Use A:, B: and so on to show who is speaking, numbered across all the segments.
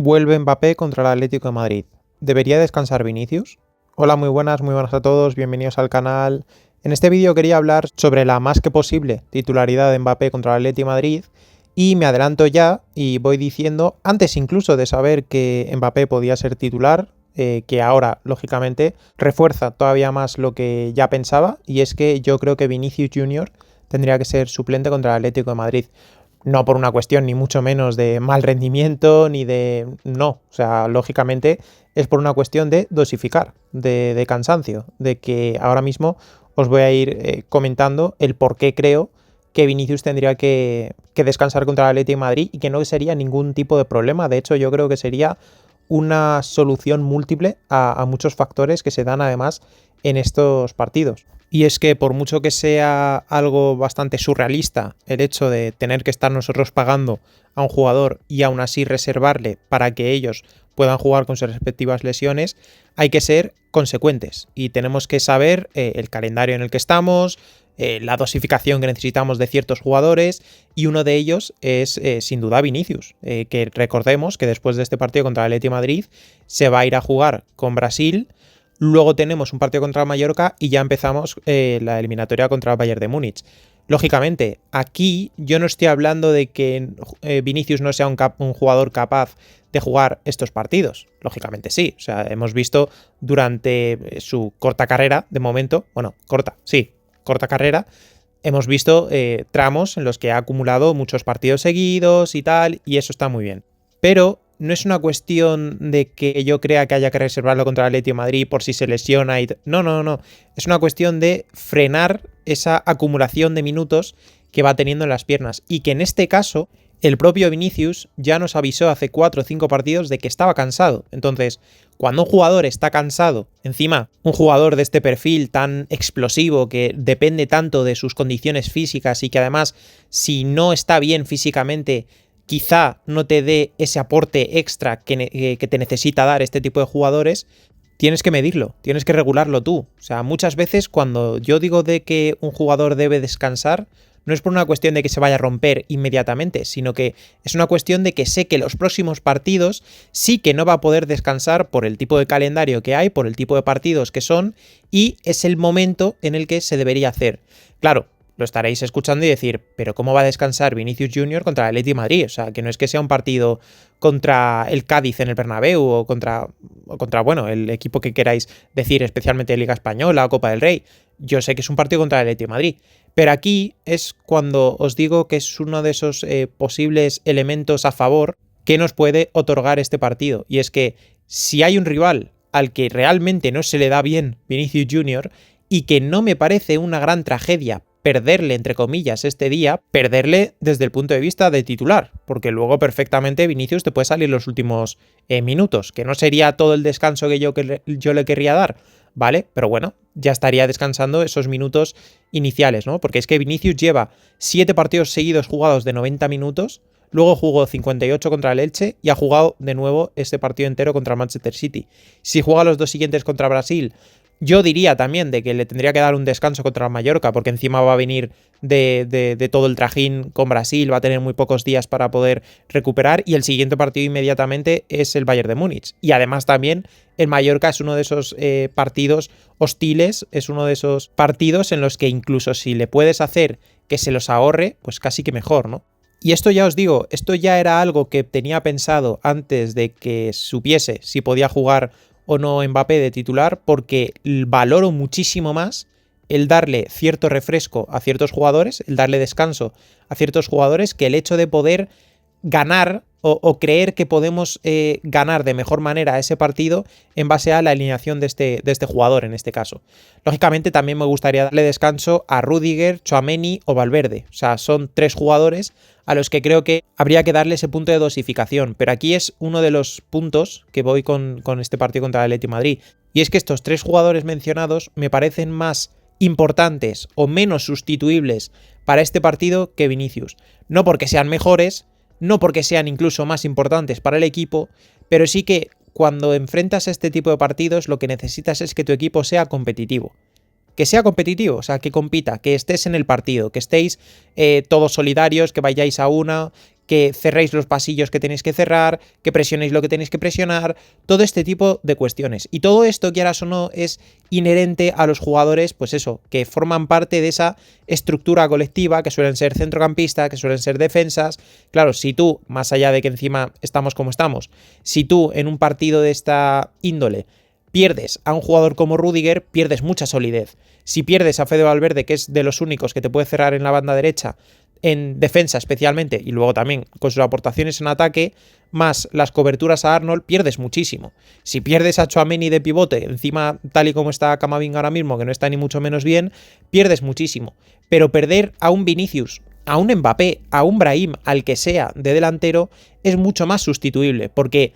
A: Vuelve Mbappé contra el Atlético de Madrid. ¿Debería descansar Vinicius? Hola, muy buenas a todos, bienvenidos al canal. En este vídeo quería hablar sobre la más que posible titularidad de Mbappé contra el Atlético de Madrid y me adelanto ya y voy diciendo, antes incluso de saber que Mbappé podía ser titular, que ahora, lógicamente, refuerza todavía más lo que ya pensaba, y es que yo creo que Vinicius Junior tendría que ser suplente contra el Atlético de Madrid. No por una cuestión ni mucho menos de mal rendimiento, ni de... No, o sea, lógicamente es por una cuestión de dosificar, de cansancio, de que ahora mismo os voy a ir comentando el por qué creo que Vinicius tendría que descansar contra el Atlético de Madrid y que no sería ningún tipo de problema. De hecho, yo creo que sería una solución múltiple a muchos factores que se dan además en estos partidos. Y es que por mucho que sea algo bastante surrealista el hecho de tener que estar nosotros pagando a un jugador y aún así reservarle para que ellos puedan jugar con sus respectivas lesiones, hay que ser consecuentes y tenemos que saber el calendario en el que estamos, la dosificación que necesitamos de ciertos jugadores, y uno de ellos es sin duda Vinicius, que recordemos que después de este partido contra el Atlético de Madrid se va a ir a jugar con Brasil. Luego tenemos un partido contra Mallorca y ya empezamos la eliminatoria contra el Bayern de Múnich. Lógicamente, aquí yo no estoy hablando de que Vinicius no sea un jugador capaz de jugar estos partidos. Lógicamente sí. O sea, hemos visto durante su corta carrera, de momento, bueno, corta carrera, hemos visto tramos en los que ha acumulado muchos partidos seguidos y tal, y eso está muy bien. Pero no es una cuestión de que yo crea que haya que reservarlo contra el Atlético de Madrid por si se lesiona y... No. Es una cuestión de frenar esa acumulación de minutos que va teniendo en las piernas. Y que en este caso, el propio Vinicius ya nos avisó hace 4 o 5 partidos de que estaba cansado. Entonces, cuando un jugador está cansado, encima un jugador de este perfil tan explosivo que depende tanto de sus condiciones físicas y que además, si no está bien físicamente, quizá no te dé ese aporte extra que te necesita dar este tipo de jugadores, tienes que medirlo, tienes que regularlo tú. O sea, muchas veces cuando yo digo de que un jugador debe descansar, no es por una cuestión de que se vaya a romper inmediatamente, sino que es una cuestión de que sé que los próximos partidos sí que no va a poder descansar por el tipo de calendario que hay, por el tipo de partidos que son, y es el momento en el que se debería hacer. Claro, lo estaréis escuchando y decir, pero ¿cómo va a descansar Vinicius Junior contra el Atlético de Madrid? O sea, que no es que sea un partido contra el Cádiz en el Bernabéu o contra, bueno, el equipo que queráis decir, especialmente de Liga Española o Copa del Rey. Yo sé que es un partido contra el Atlético de Madrid. Pero aquí es cuando os digo que es uno de esos posibles elementos a favor que nos puede otorgar este partido. Y es que si hay un rival al que realmente no se le da bien Vinicius Junior y que no me parece una gran tragedia perderle, entre comillas, este día, perderle desde el punto de vista de titular, porque luego perfectamente Vinicius te puede salir los últimos minutos, que no sería todo el descanso que yo le querría dar, ¿vale? Pero bueno, ya estaría descansando esos minutos iniciales, ¿no? Porque es que Vinicius lleva 7 partidos seguidos jugados de 90 minutos, luego jugó 58 contra el Elche y ha jugado de nuevo este partido entero contra el Manchester City. Si juega los 2 siguientes contra Brasil, yo diría también de que le tendría que dar un descanso contra el Mallorca, porque encima va a venir de todo el trajín con Brasil, va a tener muy pocos días para poder recuperar, y el siguiente partido inmediatamente es el Bayern de Múnich. Y además también el Mallorca es uno de esos partidos hostiles, es uno de esos partidos en los que incluso si le puedes hacer que se los ahorre, pues casi que mejor, ¿no? Y esto ya os digo, esto ya era algo que tenía pensado antes de que supiese si podía jugar o no Mbappé de titular, porque valoro muchísimo más el darle cierto refresco a ciertos jugadores, el darle descanso a ciertos jugadores, que el hecho de poder ganar o creer que podemos ganar de mejor manera ese partido en base a la alineación de este jugador en este caso. Lógicamente también me gustaría darle descanso a Rüdiger, Tchouaméni o Valverde. O sea, son 3 jugadores a los que creo que habría que darle ese punto de dosificación. Pero aquí es uno de los puntos que voy con este partido contra el Atlético de Madrid. Y es que estos 3 jugadores mencionados me parecen más importantes o menos sustituibles para este partido que Vinicius. No porque sean mejores, no porque sean incluso más importantes para el equipo, pero sí que cuando enfrentas este tipo de partidos lo que necesitas es que tu equipo sea competitivo. que sea competitivo, o sea, que compita, que estés en el partido, que estéis todos solidarios, que vayáis a una, que cerréis los pasillos que tenéis que cerrar, que presionéis lo que tenéis que presionar, todo este tipo de cuestiones. Y todo esto, quieras o no, es inherente a los jugadores, pues eso, que forman parte de esa estructura colectiva, que suelen ser centrocampistas, que suelen ser defensas. Claro, si tú, más allá de que encima estamos como estamos, si tú en un partido de esta índole pierdes a un jugador como Rüdiger, pierdes mucha solidez. Si pierdes a Fede Valverde, que es de los únicos que te puede cerrar en la banda derecha, en defensa especialmente, y luego también con sus aportaciones en ataque, más las coberturas a Arnold, pierdes muchísimo. Si pierdes a Tchouaméni de pivote, encima tal y como está Camavinga ahora mismo, que no está ni mucho menos bien, pierdes muchísimo. Pero perder a un Vinicius, a un Mbappé, a un Brahim, al que sea de delantero, es mucho más sustituible, porque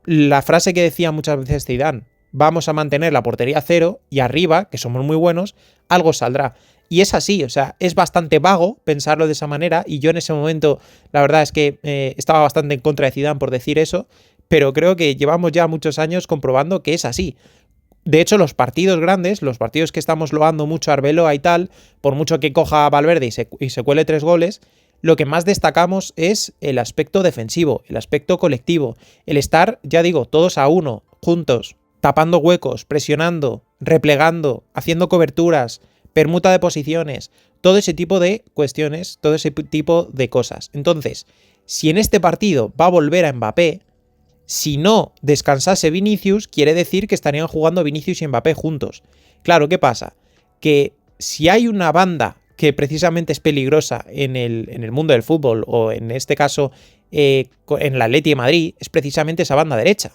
A: la frase que decía muchas veces Zidane, vamos a mantener la portería cero y arriba, que somos muy buenos, algo saldrá. Y es así, o sea, es bastante vago pensarlo de esa manera, y yo en ese momento la verdad es que estaba bastante en contra de Zidane por decir eso, pero creo que llevamos ya muchos años comprobando que es así. De hecho, los partidos grandes, los partidos que estamos loando mucho a Arbeloa y tal, por mucho que coja a Valverde y se cuele 3 goles, lo que más destacamos es el aspecto defensivo, el aspecto colectivo, el estar, ya digo, todos a uno, juntos, tapando huecos, presionando, replegando, haciendo coberturas, permuta de posiciones, todo ese tipo de cuestiones, todo ese tipo de cosas. Entonces, si en este partido va a volver a Mbappé, si no descansase Vinicius, quiere decir que estarían jugando Vinicius y Mbappé juntos. Claro, ¿qué pasa? Que si hay una banda que precisamente es peligrosa en el mundo del fútbol, o en este caso en el Atleti de Madrid, es precisamente esa banda derecha.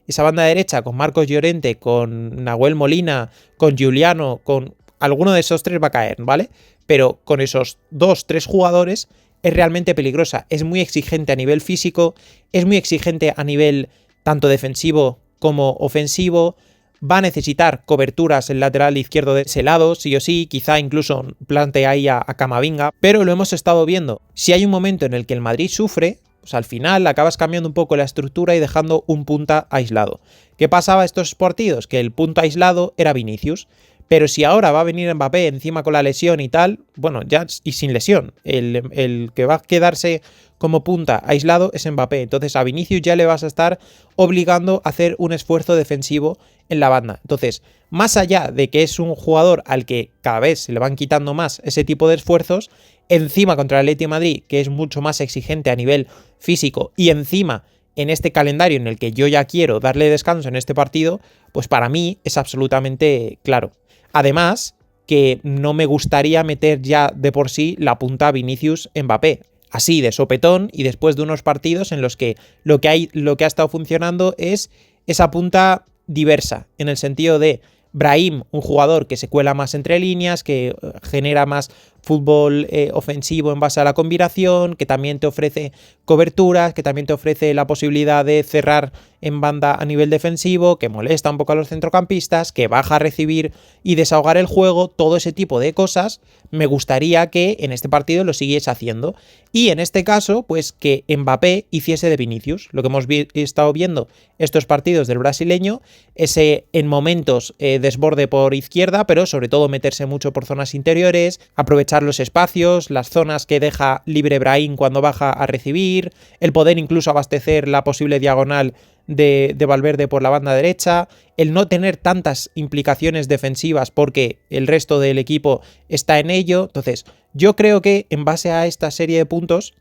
A: Esa banda derecha con Marcos Llorente, con Nahuel Molina, con Giuliano, con alguno de esos 3 va a caer, ¿vale? Pero con esos 2-3 jugadores es realmente peligrosa. Es muy exigente a nivel físico, es muy exigente a nivel tanto defensivo como ofensivo. Va a necesitar coberturas el lateral izquierdo de ese lado, sí o sí, quizá incluso plante ahí a Camavinga, pero lo hemos estado viendo. Si hay un momento en el que el Madrid sufre, pues al final acabas cambiando un poco la estructura y dejando un punta aislado. ¿Qué pasaba estos partidos? Que el punta aislado era Vinicius. Pero si ahora va a venir Mbappé encima con la lesión y tal, bueno, ya y sin lesión, el que va a quedarse como punta aislado es Mbappé. Entonces a Vinicius ya le vas a estar obligando a hacer un esfuerzo defensivo en la banda. Entonces, más allá de que es un jugador al que cada vez se le van quitando más ese tipo de esfuerzos, encima contra el Atleti de Madrid, que es mucho más exigente a nivel físico, y encima en este calendario en el que yo ya quiero darle descanso en este partido, pues para mí es absolutamente claro. Además, que no me gustaría meter ya de por sí la punta Vinicius-Mbappé. Así, de sopetón, y después de unos partidos en los que lo que ha estado funcionando es esa punta diversa, en el sentido de Brahim, un jugador que se cuela más entre líneas, que genera más fútbol ofensivo en base a la combinación, que también te ofrece coberturas, que también te ofrece la posibilidad de cerrar en banda a nivel defensivo, que molesta un poco a los centrocampistas, que baja a recibir y desahogar el juego, todo ese tipo de cosas. Me gustaría que en este partido lo siguiese haciendo. Y en este caso, pues que Mbappé hiciese de Vinicius. Lo que hemos estado viendo estos partidos del brasileño, ese en momentos desborde por izquierda, pero sobre todo meterse mucho por zonas interiores, aprovechar los espacios, las zonas que deja libre Brahim cuando baja a recibir, el poder incluso abastecer la posible diagonal de Valverde por la banda derecha, el no tener tantas implicaciones defensivas porque el resto del equipo está en ello. Entonces, yo creo que en base a esta serie de puntos,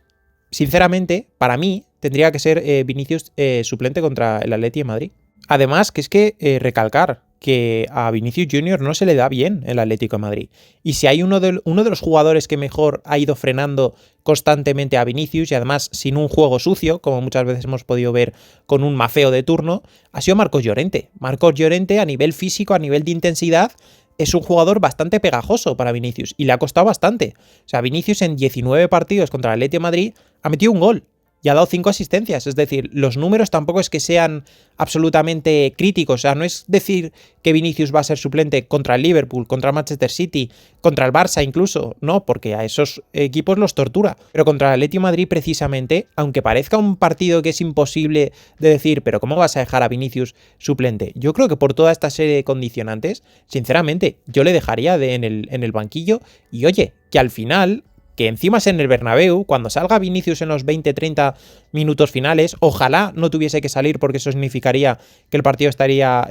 A: sinceramente, para mí, tendría que ser Vinicius suplente contra el Atleti de Madrid. Además, que es que recalcar que a Vinicius Junior no se le da bien el Atlético de Madrid. Y si hay uno de los jugadores que mejor ha ido frenando constantemente a Vinicius, y además sin un juego sucio, como muchas veces hemos podido ver con un mafeo de turno, ha sido Marcos Llorente. Marcos Llorente, a nivel físico, a nivel de intensidad, es un jugador bastante pegajoso para Vinicius, y le ha costado bastante. O sea, Vinicius en 19 partidos contra el Atlético de Madrid ha metido un gol. y ha dado 5 asistencias. Es decir, los números tampoco es que sean absolutamente críticos. O sea, no es decir que Vinicius va a ser suplente contra el Liverpool, contra el Manchester City, contra el Barça incluso. No, porque a esos equipos los tortura. Pero contra el Atlético de Madrid precisamente, aunque parezca un partido que es imposible de decir, pero ¿cómo vas a dejar a Vinicius suplente? Yo creo que por toda esta serie de condicionantes, sinceramente, yo le dejaría en el banquillo y oye, que al final, que encima es en el Bernabéu, cuando salga Vinicius en los 20-30 minutos finales, ojalá no tuviese que salir porque eso significaría que el partido estaría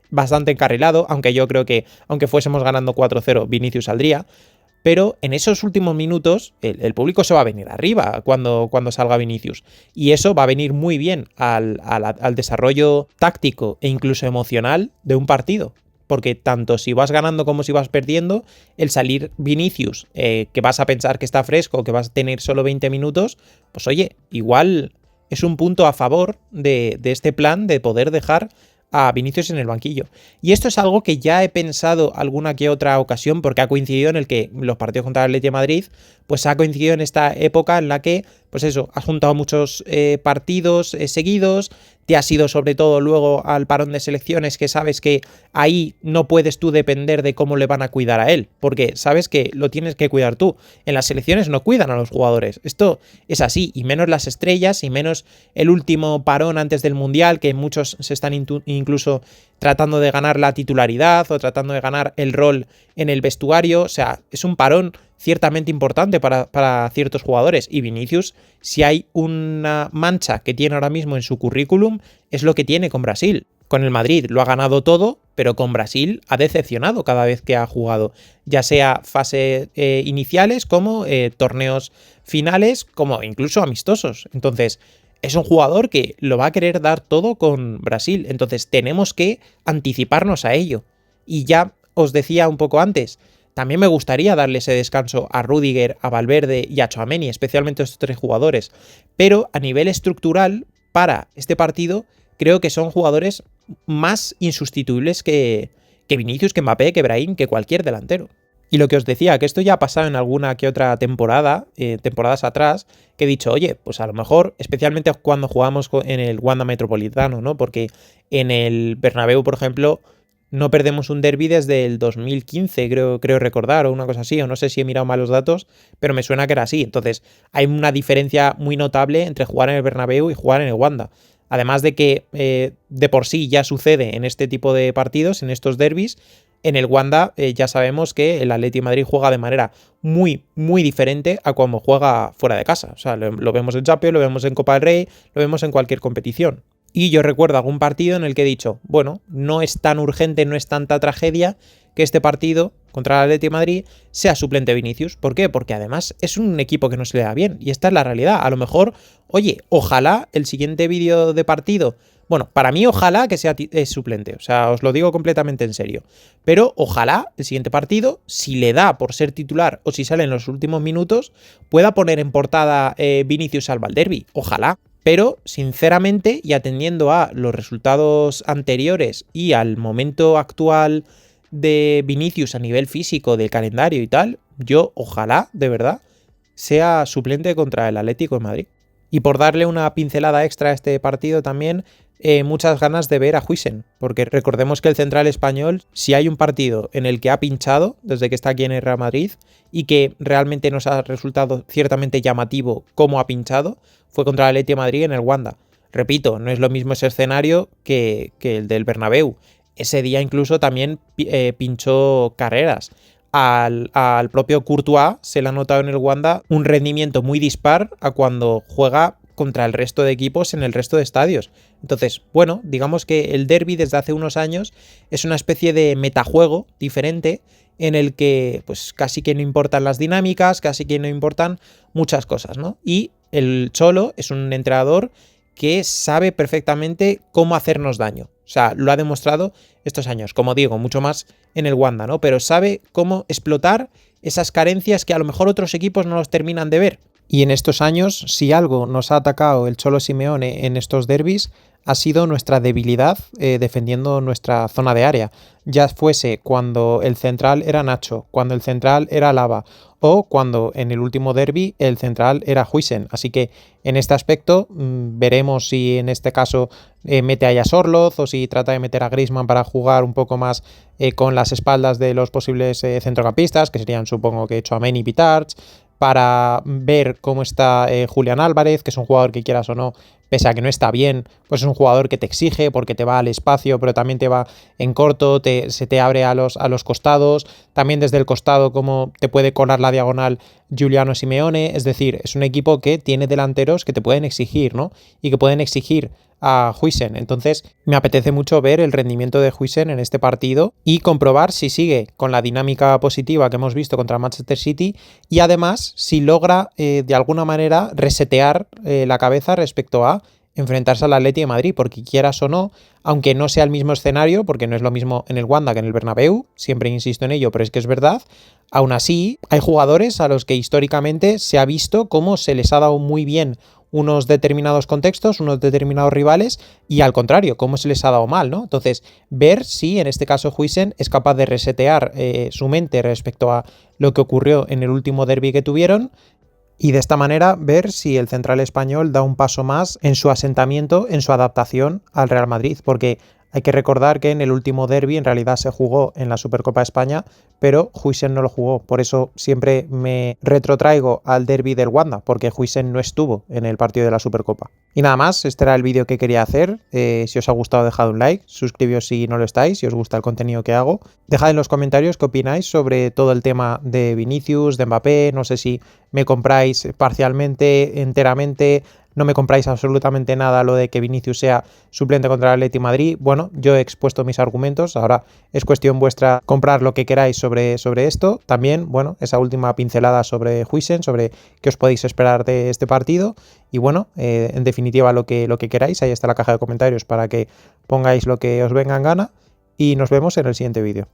A: bastante encarrilado, aunque yo creo que aunque fuésemos ganando 4-0, Vinicius saldría. Pero en esos últimos minutos el público se va a venir arriba cuando salga Vinicius. Y eso va a venir muy bien al desarrollo táctico e incluso emocional de un partido. Porque tanto si vas ganando como si vas perdiendo, el salir Vinicius, que vas a pensar que está fresco, que vas a tener solo 20 minutos, pues oye, igual es un punto a favor de este plan de poder dejar a Vinicius en el banquillo. Y esto es algo que ya he pensado alguna que otra ocasión, porque ha coincidido en el que los partidos contra el Atlético de Madrid, pues ha coincidido en esta época en la que, pues eso, has juntado muchos partidos seguidos, te has ido sobre todo luego al parón de selecciones, que sabes que ahí no puedes tú depender de cómo le van a cuidar a él, porque sabes que lo tienes que cuidar tú. En las selecciones no cuidan a los jugadores, esto es así, y menos las estrellas, y menos el último parón antes del Mundial, que muchos se están incluso tratando de ganar la titularidad o tratando de ganar el rol en el vestuario. O sea, es un parón ciertamente importante para ciertos jugadores. Y Vinicius, si hay una mancha que tiene ahora mismo en su currículum, es lo que tiene con Brasil. Con el Madrid lo ha ganado todo, pero con Brasil ha decepcionado cada vez que ha jugado, ya sea fases iniciales como torneos finales, como incluso amistosos. Entonces, es un jugador que lo va a querer dar todo con Brasil, entonces tenemos que anticiparnos a ello. Y ya os decía un poco antes, también me gustaría darle ese descanso a Rüdiger, a Valverde y a Tchouaméni, especialmente a estos 3 jugadores. Pero a nivel estructural, para este partido, creo que son jugadores más insustituibles que Vinicius, que Mbappé, que Brahim, que cualquier delantero. Y lo que os decía, que esto ya ha pasado en alguna que otra temporada, temporadas atrás, que he dicho, oye, pues a lo mejor, especialmente cuando jugamos en el Wanda Metropolitano, ¿no? Porque en el Bernabéu, por ejemplo, no perdemos un derbi desde el 2015, creo recordar, o una cosa así, o no sé si he mirado mal los datos, pero me suena que era así. Entonces, hay una diferencia muy notable entre jugar en el Bernabéu y jugar en el Wanda. Además de que de por sí ya sucede en este tipo de partidos, en estos derbis. En el Wanda ya sabemos que el Atlético de Madrid juega de manera muy, muy diferente a cuando juega fuera de casa. O sea, lo vemos en Champions, lo vemos en Copa del Rey, lo vemos en cualquier competición. Y yo recuerdo algún partido en el que he dicho, bueno, no es tan urgente, no es tanta tragedia que este partido contra el Atlético de Madrid sea suplente Vinicius. ¿Por qué? Porque además es un equipo que no se le da bien. Y esta es la realidad. A lo mejor, oye, ojalá el siguiente vídeo de partido... Bueno, para mí ojalá que sea suplente, o sea, os lo digo completamente en serio. Pero ojalá el siguiente partido, si le da por ser titular o si sale en los últimos minutos, pueda poner en portada Vinicius salva el derbi. Ojalá. Pero, sinceramente, y atendiendo a los resultados anteriores y al momento actual de Vinicius a nivel físico, del calendario y tal, yo ojalá, de verdad, sea suplente contra el Atlético de Madrid. Y por darle una pincelada extra a este partido también, muchas ganas de ver a Huijsen, porque recordemos que el central español, si hay un partido en el que ha pinchado desde que está aquí en el Real Madrid y que realmente nos ha resultado ciertamente llamativo cómo ha pinchado, fue contra el Atlético de Madrid en el Wanda. Repito, no es lo mismo ese escenario que el del Bernabéu. Ese día incluso también pinchó carreras. Al propio Courtois se le ha notado en el Wanda un rendimiento muy dispar a cuando juega contra el resto de equipos en el resto de estadios. Entonces, bueno, digamos que el derbi desde hace unos años es una especie de metajuego diferente en el que pues casi que no importan las dinámicas, casi que no importan muchas cosas, ¿no? Y el Cholo es un entrenador que sabe perfectamente cómo hacernos daño. O sea, lo ha demostrado estos años, como digo, mucho más en el Wanda, ¿no? Pero sabe cómo explotar esas carencias que a lo mejor otros equipos no los terminan de ver. Y en estos años, si algo nos ha atacado el Cholo Simeone en estos derbis, ha sido nuestra debilidad defendiendo nuestra zona de área. Ya fuese cuando el central era Nacho, cuando el central era Lava o cuando en el último derbi el central era Huijsen. Así que en este aspecto veremos si en este caso mete a Yasorloz o si trata de meter a Griezmann para jugar un poco más con las espaldas de los posibles centrocampistas, que serían supongo que Tchouaméni y Pitarch, para ver cómo está Julián Álvarez, que es un jugador que quieras o no, pese a que no está bien, pues es un jugador que te exige porque te va al espacio, pero también te va en corto, se te abre a los costados, también desde el costado como te puede colar la diagonal Giuliano Simeone, es decir, es un equipo que tiene delanteros que te pueden exigir, ¿no? Y que pueden exigir a Huijsen. Entonces me apetece mucho ver el rendimiento de Huijsen en este partido y comprobar si sigue con la dinámica positiva que hemos visto contra Manchester City y además si logra de alguna manera resetear la cabeza respecto a enfrentarse al Atleti de Madrid, porque quieras o no, aunque no sea el mismo escenario, porque no es lo mismo en el Wanda que en el Bernabéu, siempre insisto en ello, pero es que es verdad, aún así hay jugadores a los que históricamente se ha visto cómo se les ha dado muy bien unos determinados contextos, unos determinados rivales, y al contrario, cómo se les ha dado mal, ¿no? Entonces, ver si en este caso Huijsen es capaz de resetear su mente respecto a lo que ocurrió en el último derbi que tuvieron, y de esta manera ver si el central español da un paso más en su asentamiento, en su adaptación al Real Madrid, porque hay que recordar que en el último derbi en realidad se jugó en la Supercopa de España, pero Huijsen no lo jugó. Por eso siempre me retrotraigo al derbi del Wanda, porque Huijsen no estuvo en el partido de la Supercopa. Y nada más, este era el vídeo que quería hacer. Si os ha gustado, dejad un like, suscribíos si no lo estáis, si os gusta el contenido que hago. Dejad en los comentarios qué opináis sobre todo el tema de Vinicius, de Mbappé, no sé si me compráis parcialmente, enteramente, no me compráis absolutamente nada lo de que Vinicius sea suplente contra el Atleti de Madrid. Bueno, yo he expuesto mis argumentos, ahora es cuestión vuestra comprar lo que queráis sobre esto. También, bueno, esa última pincelada sobre Huijsen, sobre qué os podéis esperar de este partido. Y bueno, en definitiva lo que queráis, ahí está la caja de comentarios para que pongáis lo que os venga en gana. Y nos vemos en el siguiente vídeo.